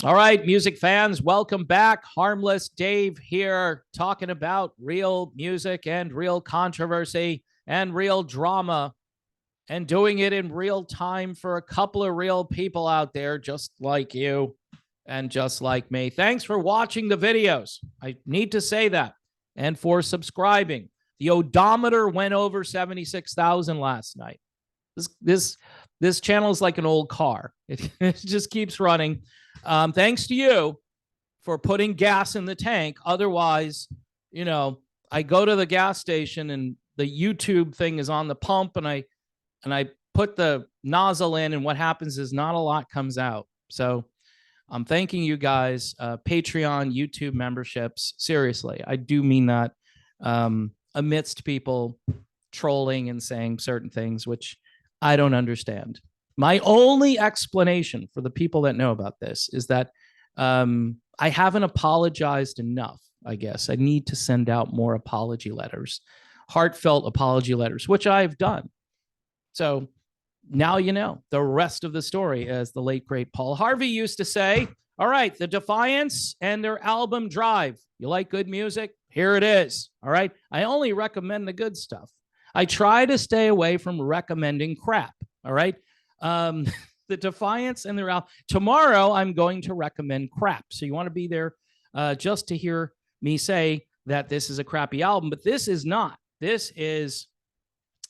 All right, music fans, welcome back. Harmless Dave here, talking about real music and real controversy and real drama, and doing it in real time for a couple of real people out there just like you and just like me. Thanks for watching the videos. I need to say that. And for subscribing. The odometer went over 76,000 last night. This channel is like an old car. It just keeps running. Thanks to you for putting gas in the tank. Otherwise, I go to the gas station and the YouTube thing is on the pump, and I put the nozzle in, and what happens is not a lot comes out. So I'm thanking you guys, Patreon, YouTube memberships. Seriously, I do mean that. Amidst people trolling and saying certain things, which I don't understand. My only explanation for the people that know about this is that I haven't apologized enough, I guess. I need to send out more apology letters, heartfelt apology letters, which I've done. So now you know the rest of the story, as the late, great Paul Harvey used to say. All right, the Defiance and their album Drive. You like good music? Here it is. All right. I only recommend the good stuff. I try to stay away from recommending crap. All right. The Defiance and their album. Tomorrow, I'm going to recommend crap. So you want to be there just to hear me say that this is a crappy album, but this is not. This is,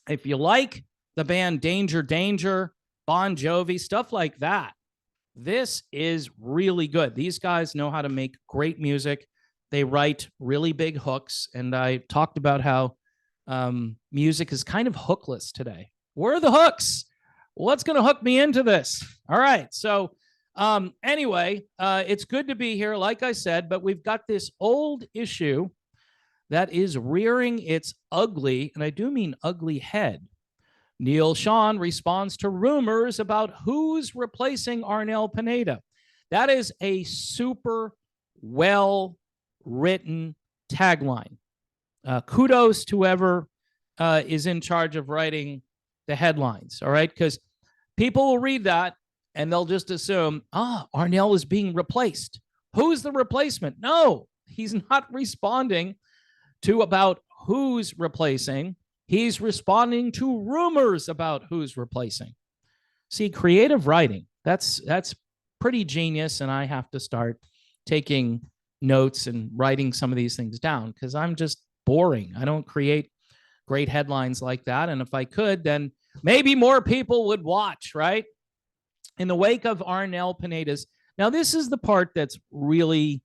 if you like the band Danger Danger, Bon Jovi, stuff like that, this is really good. These guys know how to make great music. They write really big hooks. And I talked about how music is kind of hookless today. Where are the hooks? What's going to hook me into this? All right. So anyway, it's good to be here, like I said, but we've got this old issue that is rearing its ugly, and I do mean ugly head. Neal Schon responds to rumors about who's replacing Arnel Pineda. That is a super well-written tagline. Kudos to whoever is in charge of writing the headlines, all right? Because people will read that and they'll just assume, Arnel is being replaced. Who's the replacement? No, he's not responding to about who's replacing. He's responding to rumors about who's replacing. See, creative writing, that's pretty genius, and I have to start taking notes and writing some of these things down because I'm just boring. I don't create great headlines like that, and if I could, then maybe more people would watch, right? In the wake of Arnel Pineda's, now this is the part that's really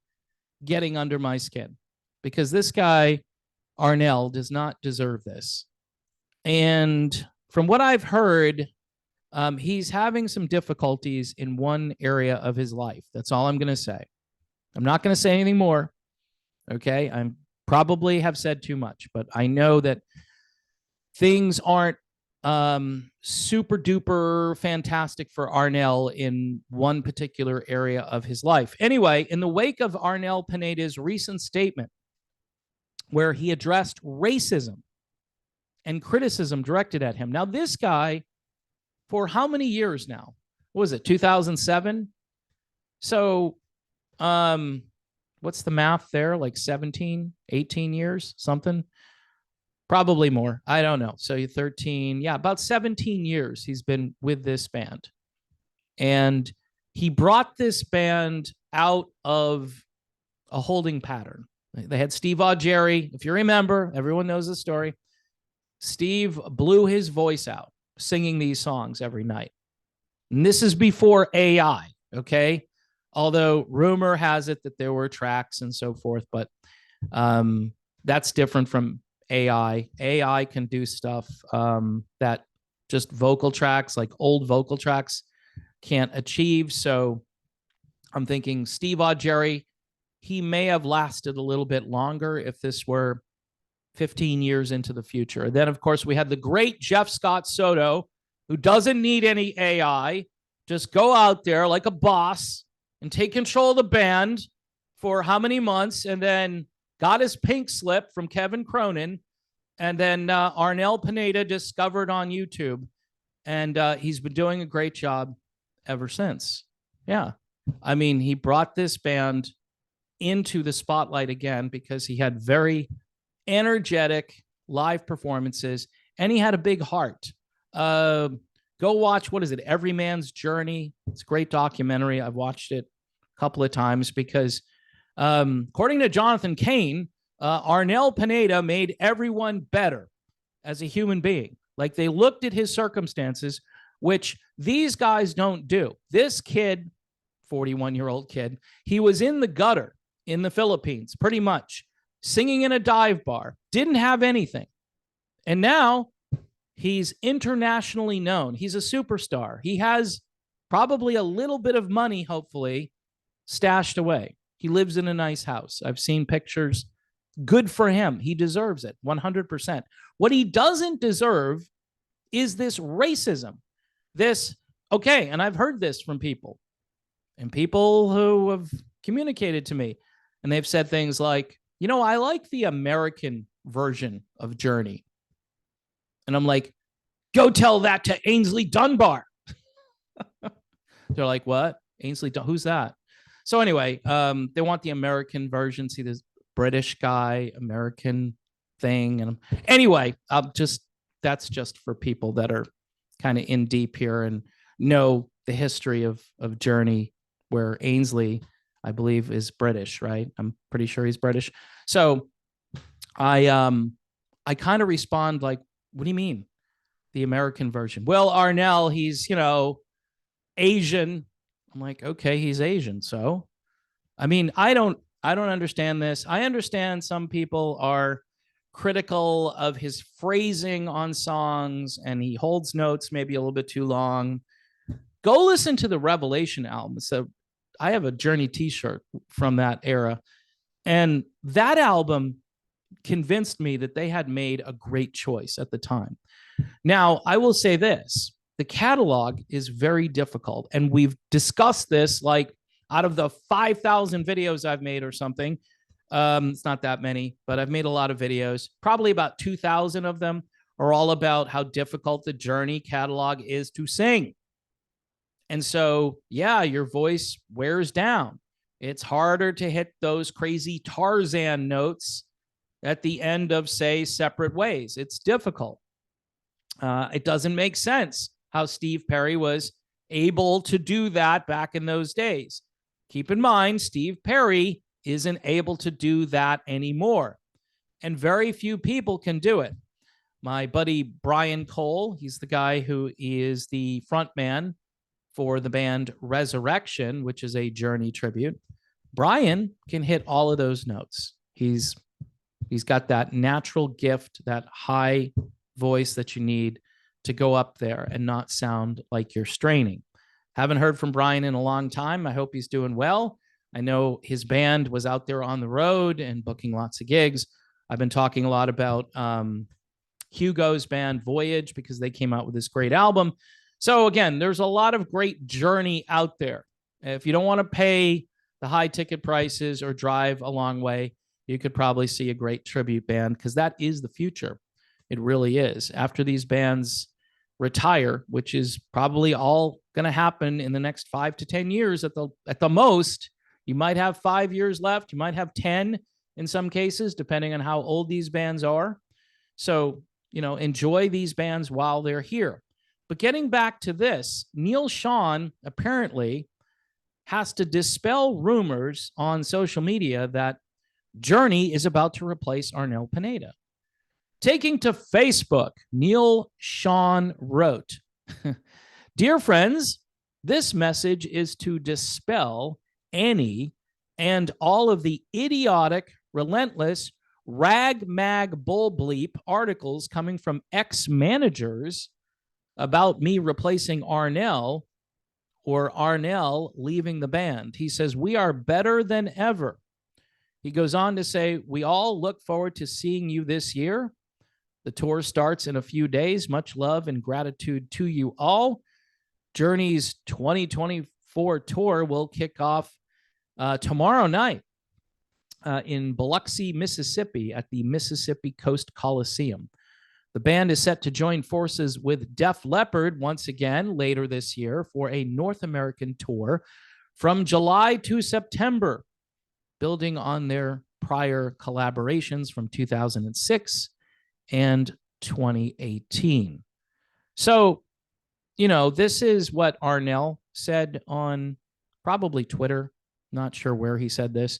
getting under my skin, because this guy, Arnel, does not deserve this. And from what I've heard, he's having some difficulties in one area of his life. That's all I'm going to say. I'm not going to say anything more. Okay. I probably have said too much, but I know that things aren't super duper fantastic for Arnel in one particular area of his life. Anyway, in the wake of Arnel Pineda's recent statement, where he addressed racism and criticism directed at him. Now, this guy, for how many years now? What was it, 2007? So what's the math there? Like 17, 18 years, something? Probably more. I don't know. So 13, yeah, about 17 years he's been with this band. And he brought this band out of a holding pattern. They had Steve Augeri. If you remember, everyone knows the story. Steve blew his voice out singing these songs every night. And this is before AI, okay? Although rumor has it that there were tracks and so forth, but that's different from AI. AI can do stuff that just vocal tracks, like old vocal tracks, can't achieve. So I'm thinking Steve Augeri, he may have lasted a little bit longer if this were 15 years into the future. And then, of course, we had the great Jeff Scott Soto, who doesn't need any AI. Just go out there like a boss and take control of the band for how many months, and then got his pink slip from Kevin Cronin, and then Arnel Pineda discovered on YouTube, and he's been doing a great job ever since. Yeah. I mean, he brought this band into the spotlight again because he had very energetic live performances and he had a big heart. Go watch, what is it? Every Man's Journey. It's a great documentary. I've watched it a couple of times because, according to Jonathan Cain, Arnel Pineda made everyone better as a human being. Like they looked at his circumstances, which these guys don't do. This kid, 41-year-old kid, he was in the gutter in the Philippines, pretty much, singing in a dive bar, didn't have anything. And now he's internationally known. He's a superstar. He has probably a little bit of money, hopefully, stashed away. He lives in a nice house. I've seen pictures. Good for him. He deserves it, 100%. What he doesn't deserve is this racism. This, okay, and I've heard this from people, and people who have communicated to me, and they've said things like, you know, I like the American version of Journey. And I'm like, go tell that to Ainsley Dunbar. They're like, what? Ainsley, who's that? So anyway, they want the American version. See this British guy, American thing. And anyway, that's just for people that are kind of in deep here and know the history of Journey, where Ainsley, I believe, is British, right? I'm pretty sure he's British. So I kind of respond like, what do you mean? The American version? Well, Arnel, he's, you know, Asian. I'm like, okay, he's Asian. So, I mean, I don't understand this. I understand some people are critical of his phrasing on songs and he holds notes maybe a little bit too long. Go listen to the Revelation album. So I have a Journey t-shirt from that era. And that album convinced me that they had made a great choice at the time. Now, I will say this. The catalog is very difficult. And we've discussed this, like out of the 5,000 videos I've made or something. It's not that many, but I've made a lot of videos. Probably about 2,000 of them are all about how difficult the Journey catalog is to sing. And so, yeah, your voice wears down. It's harder to hit those crazy Tarzan notes at the end of, say, Separate Ways. It's difficult. It doesn't make sense how Steve Perry was able to do that back in those days. Keep in mind, Steve Perry isn't able to do that anymore. And very few people can do it. My buddy Brian Cole, he's the guy who is the front man for the band Resurrection, which is a Journey tribute. Brian can hit all of those notes. He's got that natural gift, that high voice that you need to go up there and not sound like you're straining. Haven't heard from Brian in a long time. I hope he's doing well. I know his band was out there on the road and booking lots of gigs. I've been talking a lot about Hugo's band Voyage because they came out with this great album. So again, there's a lot of great Journey out there. If you don't want to pay the high ticket prices or drive a long way, you could probably see a great tribute band because that is the future. It really is. After these bands retire, which is probably all going to happen in the next 5 to 10 years at the most, you might have 5 years left. You might have 10 in some cases, depending on how old these bands are. So, you know, enjoy these bands while they're here. But getting back to this, Neal Schon apparently has to dispel rumors on social media that Journey is about to replace Arnel Pineda. Taking to Facebook, Neal Schon wrote, "Dear friends, this message is to dispel any and all of the idiotic, relentless, rag-mag bull bleep articles coming from ex-managers about me replacing Arnel or Arnel leaving the band." He says, "We are better than ever." He goes on to say, "We all look forward to seeing you this year. The tour starts in a few days. Much love and gratitude to you all. Journey's 2024 tour will kick off tomorrow night in Biloxi, Mississippi at the Mississippi Coast Coliseum. The band is set to join forces with Def Leppard once again later this year for a North American tour from July to September, building on their prior collaborations from 2006 and 2018. So, this is what Arnel said on probably Twitter. Not sure where he said this.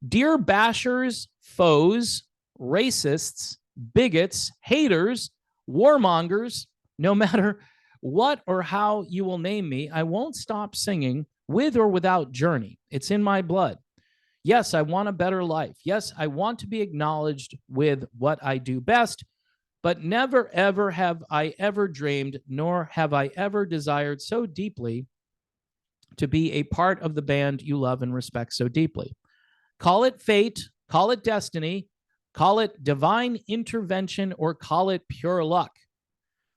Dear bashers, foes, racists, bigots, haters, warmongers, no matter what or how you will name me, I won't stop singing with or without Journey. It's in my blood. Yes, I want a better life. Yes, I want to be acknowledged with what I do best, but never, ever have I ever dreamed, nor have I ever desired so deeply to be a part of the band you love and respect so deeply. Call it fate, call it destiny, call it divine intervention, or call it pure luck.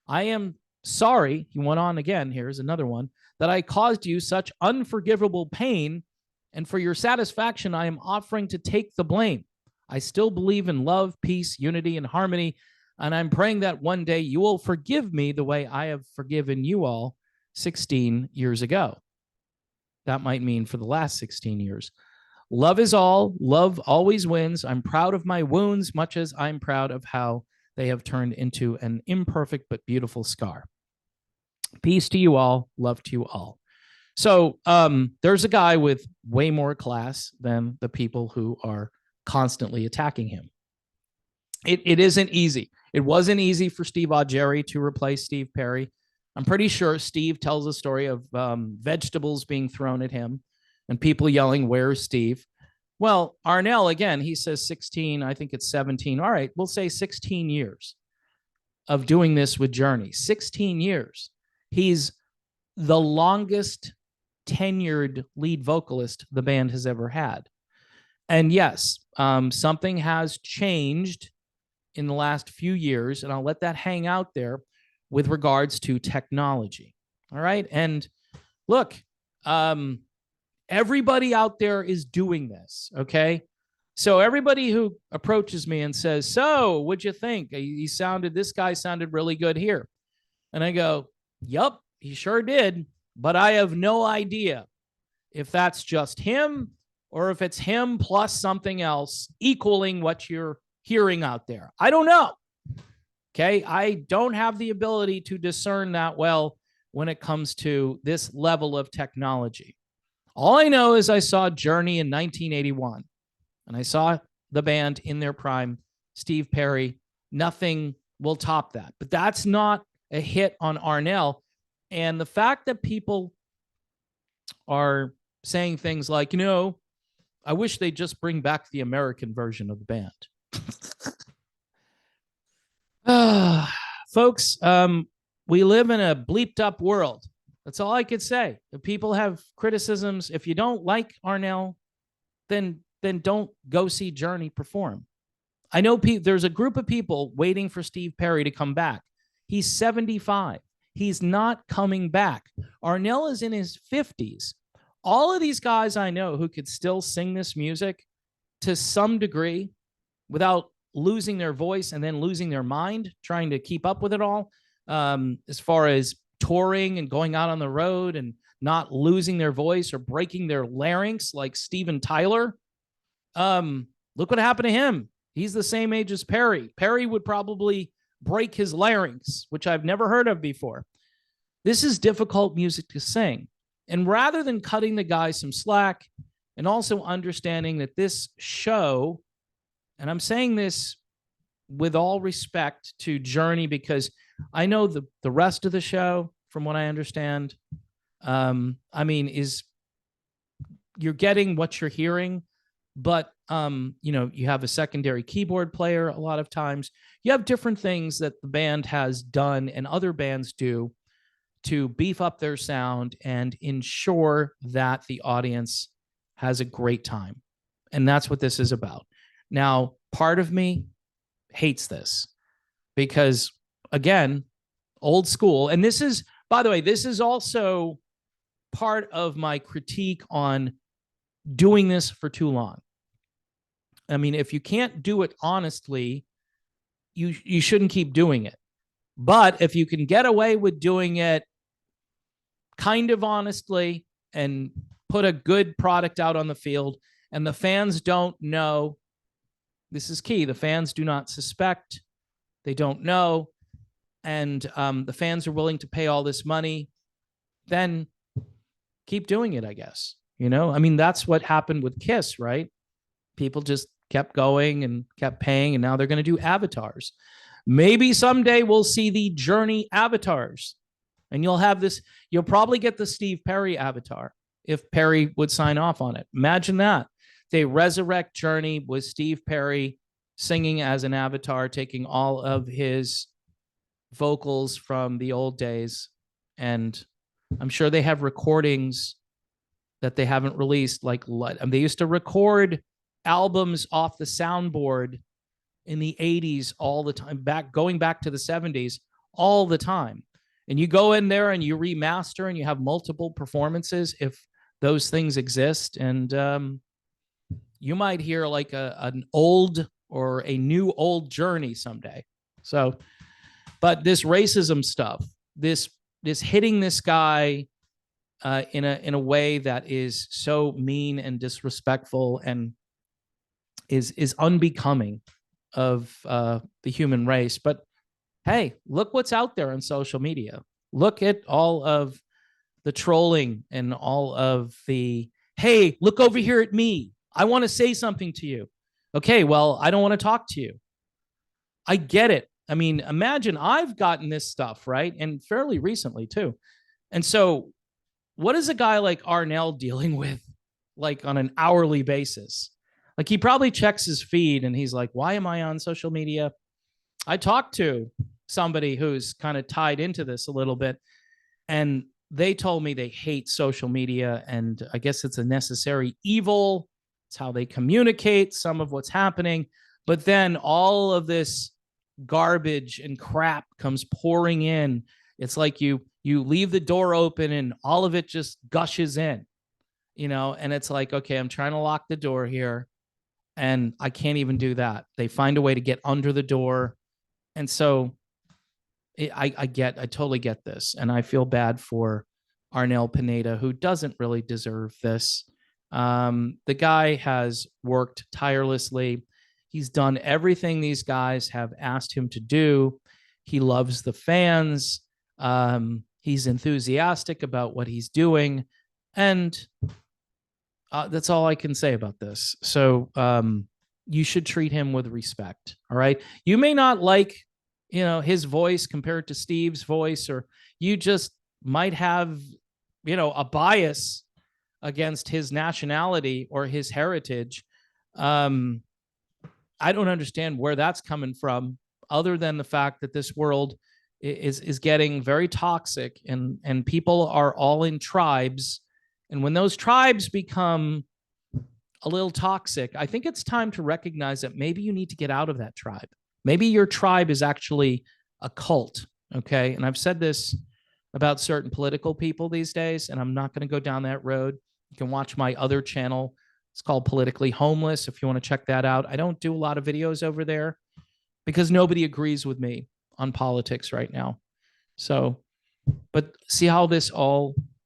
I am sorry, he went on again, here's another one, that I caused you such unforgivable pain, and for your satisfaction, I am offering to take the blame. I still believe in love, peace, unity, and harmony, and I'm praying that one day you will forgive me the way I have forgiven you all 16 years ago. That might mean for the last 16 years. Love is all. Love always wins. I'm proud of my wounds, much as I'm proud of how they have turned into an imperfect but beautiful scar. Peace to you all. Love to you all. So there's a guy with way more class than the people who are constantly attacking him. It isn't easy. It wasn't easy for Steve Augeri to replace Steve Perry. I'm pretty sure Steve tells a story of vegetables being thrown at him and people yelling, "Where's Steve?" Well, Arnel, again, he says 16, I think it's 17. All right, we'll say 16 years of doing this with Journey. 16 years. He's the longest tenured lead vocalist the band has ever had. And yes, something has changed in the last few years, and I'll let that hang out there with regards to technology. All right. And look, everybody out there is doing this. Okay. So everybody who approaches me and says, "So what'd you think? This guy sounded really good here." And I go, "Yup, he sure did. But I have no idea if that's just him or if it's him plus something else equaling what you're hearing out there. I don't know." Okay. I don't have the ability to discern that well when it comes to this level of technology. All I know is I saw Journey in 1981 and I saw the band in their prime, Steve Perry. Nothing will top that. But that's not a hit on Arnel. And the fact that people are saying things like, I wish they'd just bring back the American version of the band. Folks, we live in a bleeped up world. That's all I could say. If people have criticisms, if you don't like Arnel, then don't go see Journey perform. I know there's a group of people waiting for Steve Perry to come back. He's 75. He's not coming back. Arnel is in his 50s. All of these guys I know who could still sing this music to some degree without losing their voice and then losing their mind, trying to keep up with it all, as far as touring and going out on the road and not losing their voice or breaking their larynx like Steven Tyler. Look what happened to him. He's the same age as Perry. Perry would probably break his larynx, which I've never heard of before. This is difficult music to sing. And rather than cutting the guy some slack and also understanding that this show, and I'm saying this with all respect to Journey because I know the rest of the show, from what I understand, is you're getting what you're hearing, but you have a secondary keyboard player a lot of times. You have different things that the band has done and other bands do to beef up their sound and ensure that the audience has a great time. And that's what this is about. Now, part of me hates this because, again, old school. And this is, by the way, this is also part of my critique on doing this for too long. I mean, if you can't do it honestly, you shouldn't keep doing it. But if you can get away with doing it kind of honestly and put a good product out on the field, and the fans don't know. This is key. The fans do not suspect. They don't know. And the fans are willing to pay all this money, then keep doing it, I guess. You know, I mean, that's what happened with Kiss, right? People just kept going and kept paying, and now they're going to do avatars. Maybe someday we'll see the Journey avatars, and you'll have this. You'll probably get the Steve Perry avatar if Perry would sign off on it. Imagine that. They resurrect Journey with Steve Perry singing as an avatar, taking all of his vocals from the old days. And I'm sure they have recordings that they haven't released. Like, they used to record albums off the soundboard in the 80s all the time, going back to the 70s all the time. And you go in there and you remaster and you have multiple performances if those things exist. And you might hear like an old or a new old Journey someday. So, but this racism stuff, this hitting this guy in a way that is so mean and disrespectful and is unbecoming of the human race. But hey, look what's out there on social media. Look at all of the trolling and all of the, hey, look over here at me. I want to say something to you. Okay, well, I don't want to talk to you. I get it. I mean, imagine I've gotten this stuff, right? And fairly recently too. And so what is a guy like Arnel dealing with like on an hourly basis? Like, he probably checks his feed and he's like, why am I on social media? I talked to somebody who's kind of tied into this a little bit, and they told me they hate social media, and I guess it's a necessary evil. It's how they communicate some of what's happening. But then all of this garbage and crap comes pouring in. It's like you leave the door open and all of it just gushes in, you know, and it's like, okay, I'm trying to lock the door here and I can't even do that. They find a way to get under the door. And so I totally get this. And I feel bad for Arnel Pineda, who doesn't really deserve this. The guy has worked tirelessly. He's done everything these guys have asked him to do. He loves the fans. He's enthusiastic about what he's doing. And that's all I can say about this. So you should treat him with respect. All right. You may not like, you know, his voice compared to Steve's voice, or you just might have, you know, a bias against his nationality or his heritage. I don't understand where that's coming from, other than the fact that this world is getting very toxic, and people are all in tribes. And when those tribes become a little toxic, I think it's time to recognize that maybe you need to get out of that tribe. Maybe your tribe is actually a cult, okay? And I've said this about certain political people these days, and I'm not going to go down that road. You can watch my other channel. It's called Politically Homeless if you want to check that out. I don't do a lot of videos over there because nobody agrees with me on politics right now. So, but see how this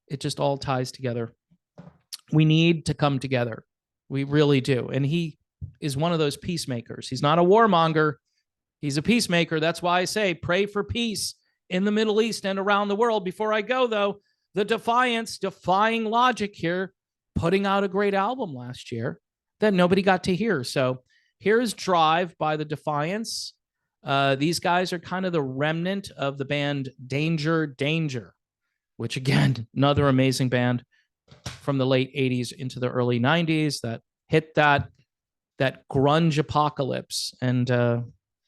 it just all ties together. We need to come together. We really do. And he is one of those peacemakers. He's not a warmonger. He's a peacemaker. That's why I say pray for peace in the Middle East and around the world. Before I go, though, the Defiance, defying logic here, putting out a great album last year that nobody got to hear. So here's Drive by the Defiance. These guys are kind of the remnant of the band Danger Danger, which, again, another amazing band from the late 80s into the early 90s that hit that grunge apocalypse and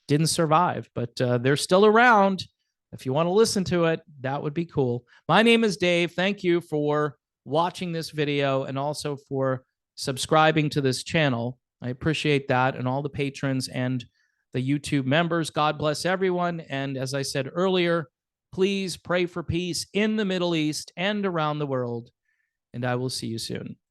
didn't survive. But they're still around. If you want to listen to it, that would be cool. My name is Dave. Thank you for watching this video and also for subscribing to this channel. I appreciate that, and all the patrons and the YouTube members. God bless everyone. And as I said earlier, please pray for peace in the Middle East and around the world. And I will see you soon.